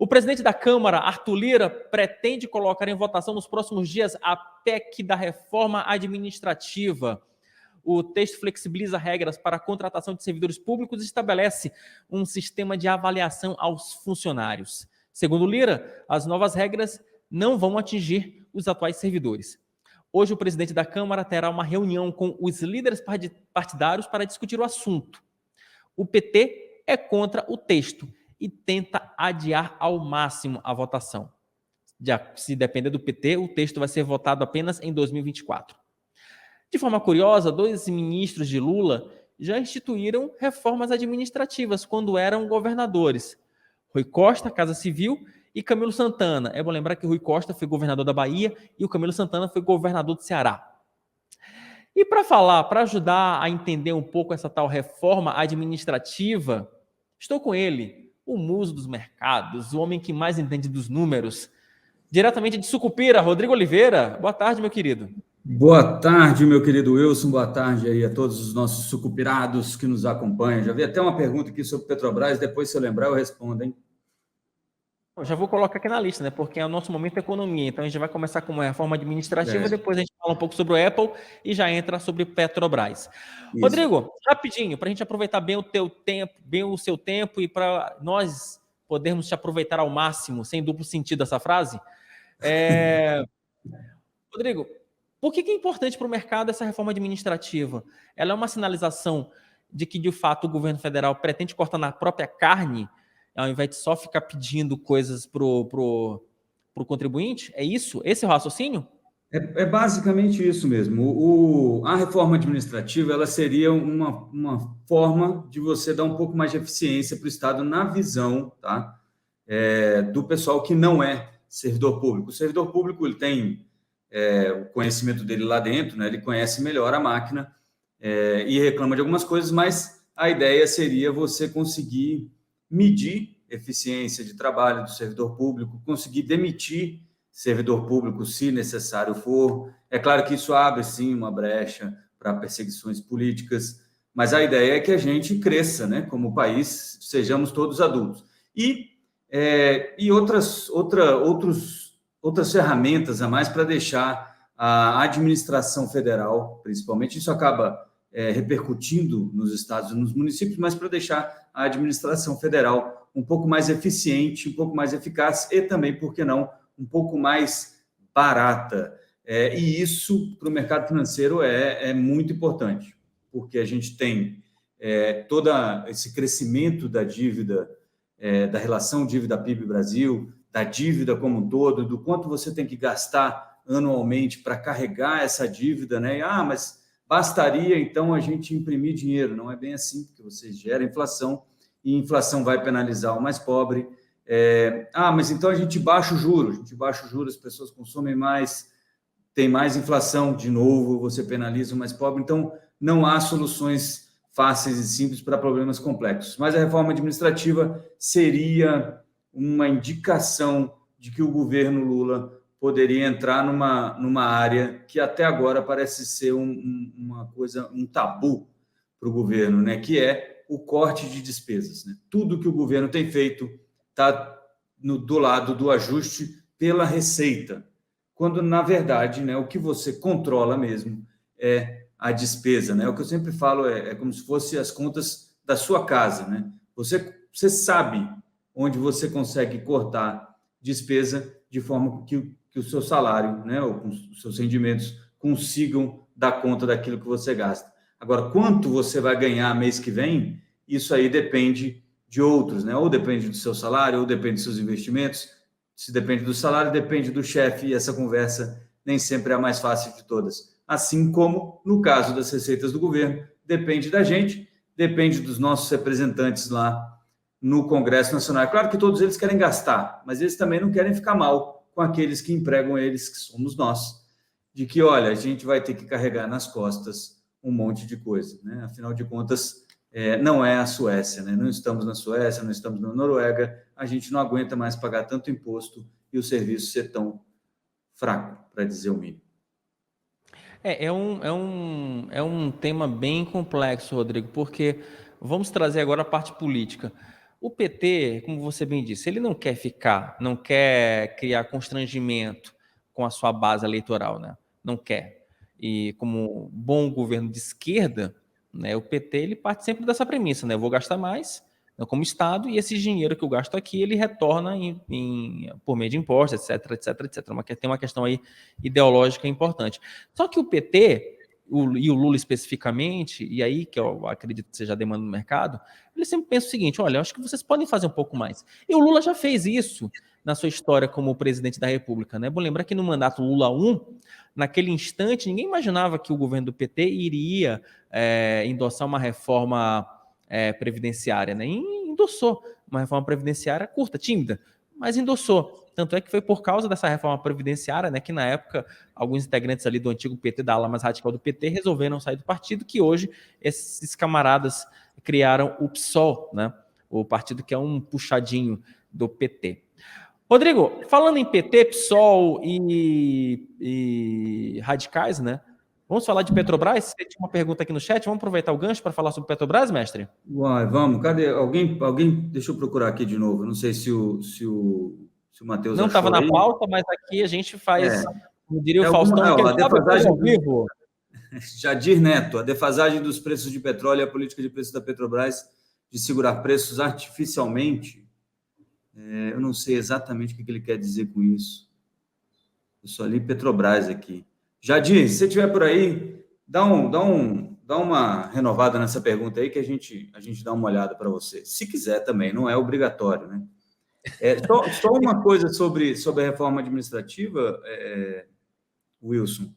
O presidente da Câmara, Arthur Lira, pretende colocar em votação nos próximos dias a PEC da reforma administrativa. O texto flexibiliza regras para a contratação de servidores públicos e estabelece um sistema de avaliação aos funcionários. Segundo Lira, as novas regras não vão atingir os atuais servidores. Hoje, o presidente da Câmara terá uma reunião com os líderes partidários para discutir o assunto. O PT é contra o texto e tenta adiar ao máximo a votação. Se depender do PT, o texto vai ser votado apenas em 2024. De forma curiosa, 2 ministros de Lula já instituíram reformas administrativas quando eram governadores. Rui Costa, Casa Civil, e Camilo Santana. É bom lembrar que Rui Costa foi governador da Bahia e o Camilo Santana foi governador do Ceará. E para ajudar a entender um pouco essa tal reforma administrativa, estou com ele, o muso dos mercados, o homem que mais entende dos números, diretamente de Sucupira, Rodrigo Oliveira. Boa tarde, meu querido. Boa tarde, meu querido Wilson. Boa tarde aí a todos os nossos sucupirados que nos acompanham. Já vi até uma pergunta aqui sobre Petrobras, depois, se eu lembrar, eu respondo, hein? Eu já vou colocar aqui na lista, né? Porque é o nosso momento economia. Então a gente vai começar com uma reforma administrativa, depois a gente fala um pouco sobre o Apple e já entra sobre Petrobras. Isso. Rodrigo, rapidinho, para a gente aproveitar bem o teu tempo, bem o seu tempo e para nós podermos te aproveitar ao máximo, sem duplo sentido essa frase. Rodrigo, por que é importante para o mercado essa reforma administrativa? Ela é uma sinalização de que, de fato, o governo federal pretende cortar na própria carne, ao invés de só ficar pedindo coisas para o contribuinte? É isso? Esse é o raciocínio? É basicamente isso mesmo. A reforma administrativa ela seria uma forma de você dar um pouco mais de eficiência para o Estado na visão, tá? Do pessoal que não é servidor público. O servidor público ele tem o conhecimento dele lá dentro, né? Ele conhece melhor a máquina e reclama de algumas coisas, mas a ideia seria você conseguir medir eficiência de trabalho do servidor público, conseguir demitir servidor público se necessário for. É claro que isso abre, sim, uma brecha para perseguições políticas, mas a ideia é que a gente cresça, né? Como país, sejamos todos adultos. E outras ferramentas a mais para deixar a administração federal, principalmente, isso acaba repercutindo nos estados e nos municípios, mas para deixar a administração federal um pouco mais eficiente, um pouco mais eficaz e também, por que não, um pouco mais barata. E isso, para o mercado financeiro, é muito importante, porque a gente tem todo esse crescimento da dívida, da relação dívida-PIB Brasil, da dívida como um todo, do quanto você tem que gastar anualmente para carregar essa dívida, né? Mas bastaria, então, a gente imprimir dinheiro. Não é bem assim, porque você gera inflação, e inflação vai penalizar o mais pobre. Mas então a gente baixa o juro, as pessoas consomem mais, tem mais inflação, de novo, você penaliza o mais pobre. Então, não há soluções fáceis e simples para problemas complexos. Mas a reforma administrativa seria uma indicação de que o governo Lula poderia entrar numa área que até agora parece ser um tabu para o governo, né? Que é o corte de despesas, né? Tudo que o governo tem feito está do lado do ajuste pela receita, quando, na verdade, né, o que você controla mesmo é a despesa, né? O que eu sempre falo é como se fosse as contas da sua casa, né? Você sabe onde você consegue cortar despesa de forma que o seu salário, né, ou os seus rendimentos consigam dar conta daquilo que você gasta. Agora, quanto você vai ganhar mês que vem, isso aí depende de outros, né? Ou depende do seu salário, ou depende dos seus investimentos. Se depende do salário, depende do chefe, e essa conversa nem sempre é a mais fácil de todas. Assim como, no caso das receitas do governo, depende da gente, depende dos nossos representantes lá no Congresso Nacional. É claro que todos eles querem gastar, mas eles também não querem ficar mal com aqueles que empregam eles, que somos nós, de que, olha, a gente vai ter que carregar nas costas um monte de coisa, né? Afinal de contas, não é a Suécia, né? Não estamos na Suécia, não estamos na Noruega, a gente não aguenta mais pagar tanto imposto e o serviço ser tão fraco, para dizer o mínimo. É um tema bem complexo, Rodrigo, porque vamos trazer agora a parte política. O PT, como você bem disse, ele não quer não quer criar constrangimento com a sua base eleitoral, né? Não quer. E como bom governo de esquerda, né, o PT ele parte sempre dessa premissa, né? Eu vou gastar mais, né, como Estado, e esse dinheiro que eu gasto aqui, ele retorna por meio de impostos, etc, etc, etc. Tem uma questão aí ideológica importante. Só que o PT, e o Lula especificamente, e aí que eu acredito que seja a demanda do mercado, ele sempre pensa o seguinte: olha, eu acho que vocês podem fazer um pouco mais. E o Lula já fez isso na sua história como presidente da República, né? Bom lembrar que no mandato Lula 1, naquele instante, ninguém imaginava que o governo do PT iria endossar uma reforma previdenciária, né? E endossou uma reforma previdenciária curta, tímida, mas endossou. Tanto é que foi por causa dessa reforma previdenciária, né, que na época alguns integrantes ali do antigo PT, da ala mais radical do PT, resolveram sair do partido, que hoje esses camaradas criaram o PSOL, né, o partido que é um puxadinho do PT. Rodrigo, falando em PT, PSOL e radicais, né? Vamos falar de Petrobras? Você tinha uma pergunta aqui no chat, vamos aproveitar o gancho para falar sobre Petrobras, mestre? Uai, vamos, cadê? Alguém, deixa eu procurar aqui de novo. Não sei se o Matheus Não estava achou na aí. pauta, mas aqui a gente faz, como diria o Alguma, Faustão, que ó, a defasagem ao vivo. Jadir Neto, a defasagem dos preços de petróleo e a política de preços da Petrobras de segurar preços artificialmente. Eu não sei exatamente o que ele quer dizer com isso. Eu só li Petrobras aqui. Jadir, se você estiver por aí, dá uma renovada nessa pergunta aí que a gente dá uma olhada para você. Se quiser também, não é obrigatório, né? Só uma coisa sobre a reforma administrativa, Wilson.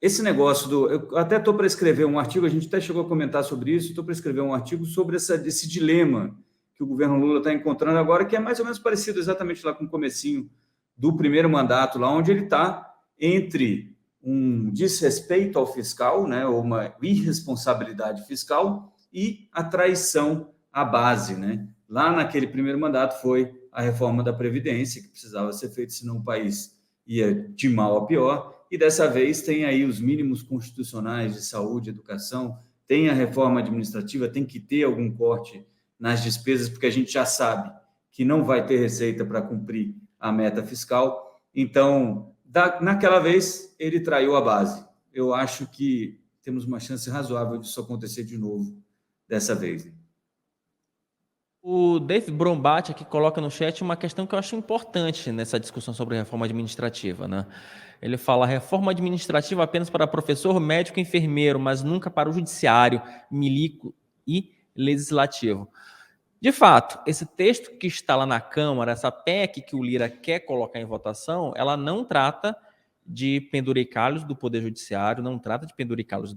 Esse negócio eu até estou para escrever um artigo, a gente até chegou a comentar sobre isso, estou para escrever um artigo sobre esse dilema que o governo Lula está encontrando agora, que é mais ou menos parecido exatamente lá com o comecinho do primeiro mandato, lá onde ele está entre um desrespeito ao fiscal, né, ou uma irresponsabilidade fiscal, e a traição à base, né? Lá naquele primeiro mandato foi a reforma da Previdência, que precisava ser feita, senão o país ia de mal a pior, e dessa vez tem aí os mínimos constitucionais de saúde, educação, tem a reforma administrativa, tem que ter algum corte nas despesas, porque a gente já sabe que não vai ter receita para cumprir a meta fiscal. Então, naquela vez, ele traiu a base. Eu acho que temos uma chance razoável disso acontecer de novo dessa vez. O Dave Brombach aqui coloca no chat uma questão que eu acho importante nessa discussão sobre reforma administrativa, né? Ele fala: reforma administrativa apenas para professor, médico e enfermeiro, mas nunca para o judiciário, milico e legislativo. De fato, esse texto que está lá na Câmara, essa PEC que o Lira quer colocar em votação, ela não trata de penduricalhos do Poder Judiciário, não trata de penduricalhos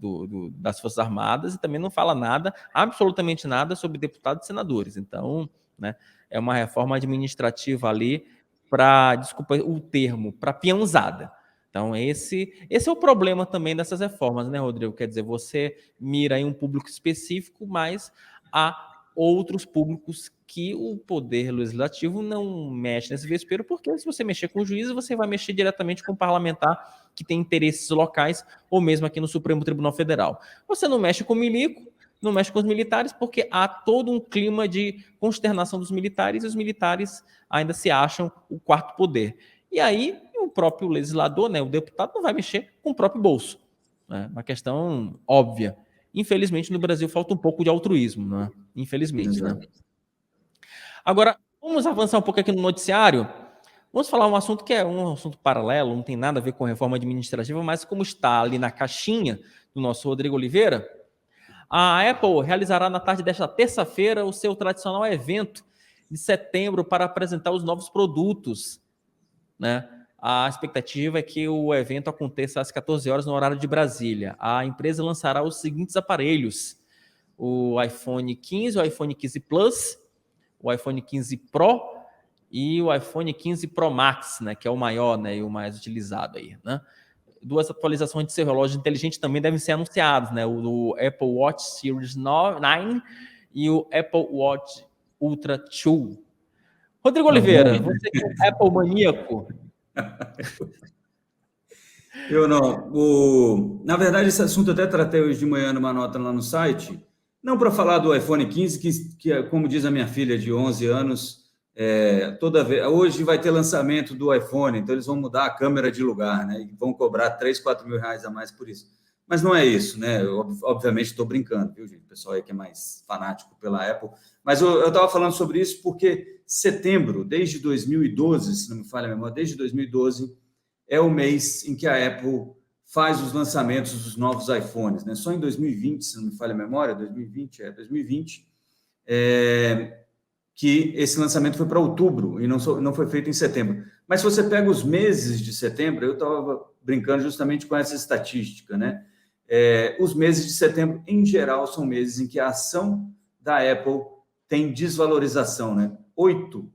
das Forças Armadas e também não fala nada, absolutamente nada, sobre deputados e senadores. Então, né, é uma reforma administrativa ali para, desculpa o termo, para peãozada. Então, esse é o problema também dessas reformas, né, Rodrigo? Quer dizer, você mira em um público específico, mas há outros públicos que o Poder Legislativo não mexe nesse vespeiro, porque se você mexer com o juiz, você vai mexer diretamente com o parlamentar que tem interesses locais, ou mesmo aqui no Supremo Tribunal Federal. Você não mexe com o milico, não mexe com os militares, porque há todo um clima de consternação dos militares, e os militares ainda se acham o quarto poder. E aí, o próprio legislador, né, o deputado, não vai mexer com o próprio bolso. Né? Uma questão óbvia. Infelizmente, no Brasil falta um pouco de altruísmo, né? Infelizmente, né? Agora, vamos avançar um pouco aqui no noticiário. Vamos falar um assunto que é um assunto paralelo, não tem nada a ver com reforma administrativa, mas como está ali na caixinha do nosso Rodrigo Oliveira, a Apple realizará na tarde desta terça-feira o seu tradicional evento de setembro para apresentar os novos produtos, né? A expectativa é que o evento aconteça às 14 horas no horário de Brasília. A empresa lançará os seguintes aparelhos: o iPhone 15, o iPhone 15 Plus, o iPhone 15 Pro e o iPhone 15 Pro Max, né, que é o maior, né, e o mais utilizado aí, né? Duas atualizações de seu relógio inteligente também devem ser anunciadas, né? O Apple Watch Series 9 e o Apple Watch Ultra 2. Rodrigo Oliveira, você que é Apple maníaco. Eu não. Na verdade, esse assunto eu até tratei hoje de manhã numa nota lá no site. Não para falar do iPhone 15, que, como diz a minha filha de 11 anos, toda vez, hoje vai ter lançamento do iPhone, então eles vão mudar a câmera de lugar, né? E vão cobrar 3, 4 mil reais a mais por isso. Mas não é isso, né? Eu, obviamente estou brincando, viu, gente? O pessoal aí que é mais fanático pela Apple. Mas eu estava falando sobre isso porque setembro, desde 2012, se não me falha a memória, desde 2012, é o mês em que a Apple faz os lançamentos dos novos iPhones, né? Só em 2020, se não me falha a memória, 2020, que esse lançamento foi para outubro e não foi feito em setembro. Mas se você pega os meses de setembro, eu estava brincando justamente com essa estatística, né? Os meses de setembro, em geral, são meses em que a ação da Apple tem desvalorização, né? 8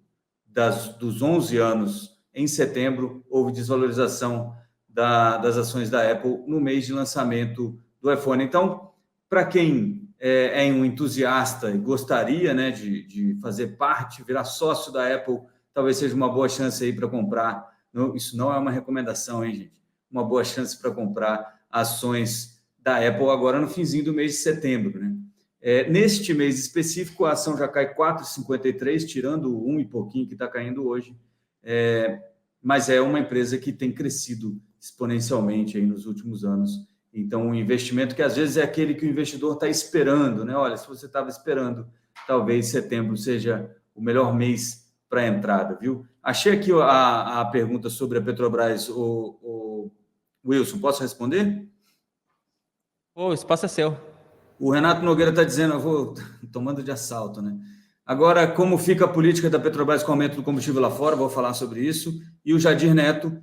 dos 11 anos em setembro houve desvalorização das ações da Apple no mês de lançamento do iPhone. Então, para quem é um entusiasta e gostaria, né, de fazer parte, virar sócio da Apple, talvez seja uma boa chance aí para comprar. Isso não é uma recomendação, hein, gente? Uma boa chance para comprar ações da Apple agora no finzinho do mês de setembro, né? Neste mês específico, a ação já cai 4,53, tirando um e pouquinho que está caindo hoje, mas é uma empresa que tem crescido exponencialmente aí nos últimos anos. Então, um investimento que às vezes é aquele que o investidor está esperando, né? Olha, se você estava esperando, talvez setembro seja o melhor mês para a entrada, viu? Achei aqui a pergunta sobre a Petrobras, o Wilson, posso responder? O espaço é seu. O Renato Nogueira está dizendo, eu vou tomando de assalto, né? Agora, como fica a política da Petrobras com o aumento do combustível lá fora? Vou falar sobre isso. E o Jadir Neto,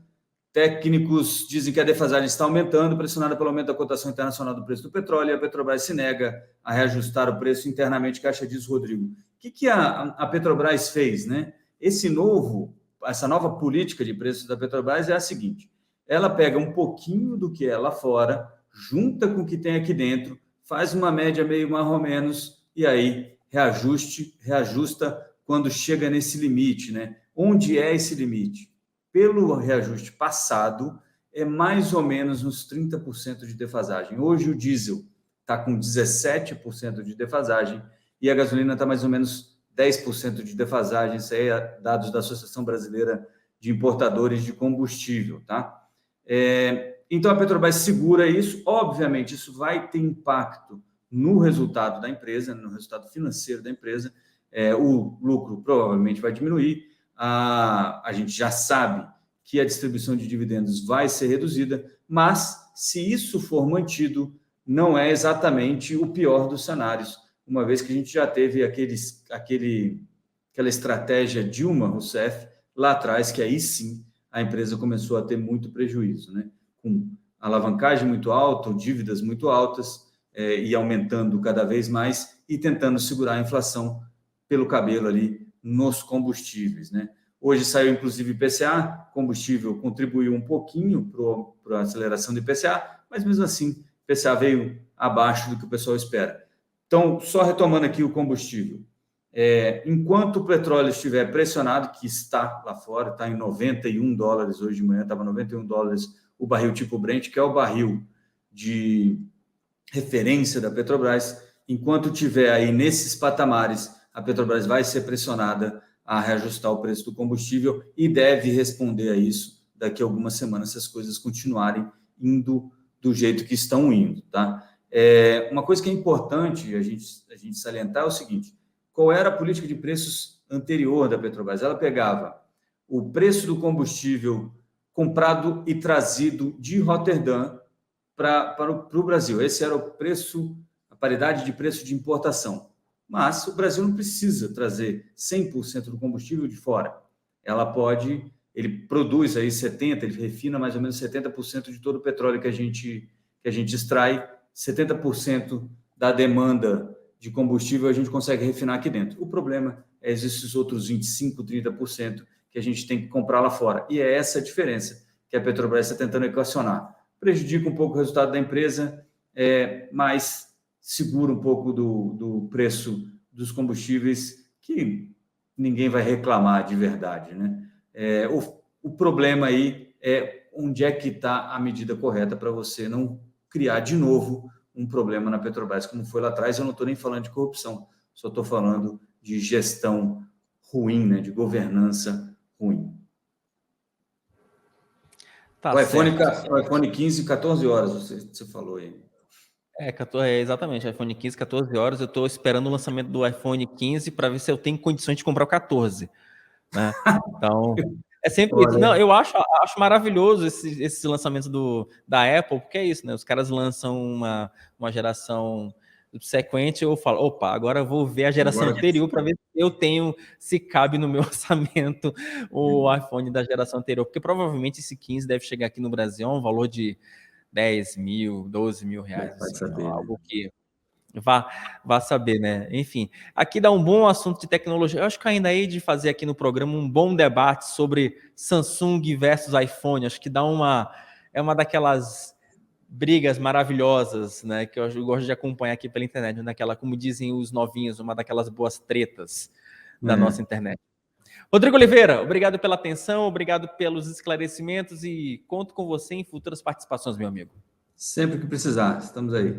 técnicos dizem que a defasagem está aumentando, pressionada pelo aumento da cotação internacional do preço do petróleo, e a Petrobras se nega a reajustar o preço internamente, Caixa diz Rodrigo. O que a Petrobras fez, né? Essa nova política de preços da Petrobras é a seguinte: ela pega um pouquinho do que é lá fora, junta com o que tem aqui dentro, faz uma média meio mais ou menos, e aí reajusta quando chega nesse limite, né? Onde é esse limite? Pelo reajuste passado, é mais ou menos uns 30% de defasagem. Hoje o diesel está com 17% de defasagem e a gasolina está mais ou menos 10% de defasagem. Isso aí é dados da Associação Brasileira de Importadores de Combustível, tá? Então a Petrobras segura isso. Obviamente, isso vai ter impacto no resultado da empresa, no resultado financeiro da empresa. O lucro provavelmente vai diminuir. A gente já sabe que a distribuição de dividendos vai ser reduzida, mas se isso for mantido, não é exatamente o pior dos cenários, uma vez que a gente já teve aquela estratégia Dilma Rousseff lá atrás, que aí sim a empresa começou a ter muito prejuízo, né? Com alavancagem muito alta, dívidas muito altas, e aumentando cada vez mais e tentando segurar a inflação pelo cabelo ali nos combustíveis, né? Hoje saiu, inclusive, IPCA, combustível contribuiu um pouquinho para a aceleração do IPCA, mas mesmo assim, o IPCA veio abaixo do que o pessoal espera. Então, só retomando aqui o combustível. Enquanto o petróleo estiver pressionado, que está lá fora, está em 91 dólares hoje de manhã, estava 91 dólares o barril tipo Brent, que é o barril de referência da Petrobras. Enquanto tiver aí nesses patamares, a Petrobras vai ser pressionada a reajustar o preço do combustível e deve responder a isso daqui a algumas semanas, se as coisas continuarem indo do jeito que estão indo, tá? Uma coisa que é importante a gente salientar é o seguinte: qual era a política de preços anterior da Petrobras? Ela pegava o preço do combustível comprado e trazido de Roterdã para o Brasil. Esse era o preço, a paridade de preço de importação. Mas o Brasil não precisa trazer 100% do combustível de fora. Ele produz aí 70%, ele refina mais ou menos 70% de todo o petróleo que a gente extrai, 70% da demanda de combustível a gente consegue refinar aqui dentro. O problema é esses outros 25%, 30% que a gente tem que comprar lá fora. E é essa a diferença que a Petrobras está tentando equacionar. Prejudica um pouco o resultado da empresa, mas segura um pouco do preço dos combustíveis, que ninguém vai reclamar de verdade, né? O problema aí é onde é que está a medida correta para você não criar de novo um problema na Petrobras, como foi lá atrás. Eu não estou nem falando de corrupção, só estou falando de gestão ruim, né, de governança ruim. Tá o iPhone, certo. o iPhone 15, 14 horas, você falou aí. Exatamente, iPhone 15, 14 horas. Eu estou esperando o lançamento do iPhone 15 para ver se eu tenho condições de comprar o 14. Né? Então, é sempre isso. Não, eu acho maravilhoso esses lançamentos da Apple, porque é isso, né? Os caras lançam uma geração subsequente, eu falo, opa, agora eu vou ver a geração anterior para ver se cabe no meu orçamento o iPhone da geração anterior, porque provavelmente esse 15 deve chegar aqui no Brasil a um valor de 10 mil, 12 mil reais, Vai assim, saber, algo né? que vá saber, né? Enfim, aqui dá um bom assunto de tecnologia. Eu acho que ainda hei de fazer aqui no programa um bom debate sobre Samsung versus iPhone. Acho que é uma daquelas brigas maravilhosas, né? Que eu gosto de acompanhar aqui pela internet, naquela, como dizem os novinhos, uma daquelas boas tretas da nossa internet. Rodrigo Oliveira, obrigado pela atenção, obrigado pelos esclarecimentos e conto com você em futuras participações, meu amigo. Sempre que precisar, estamos aí.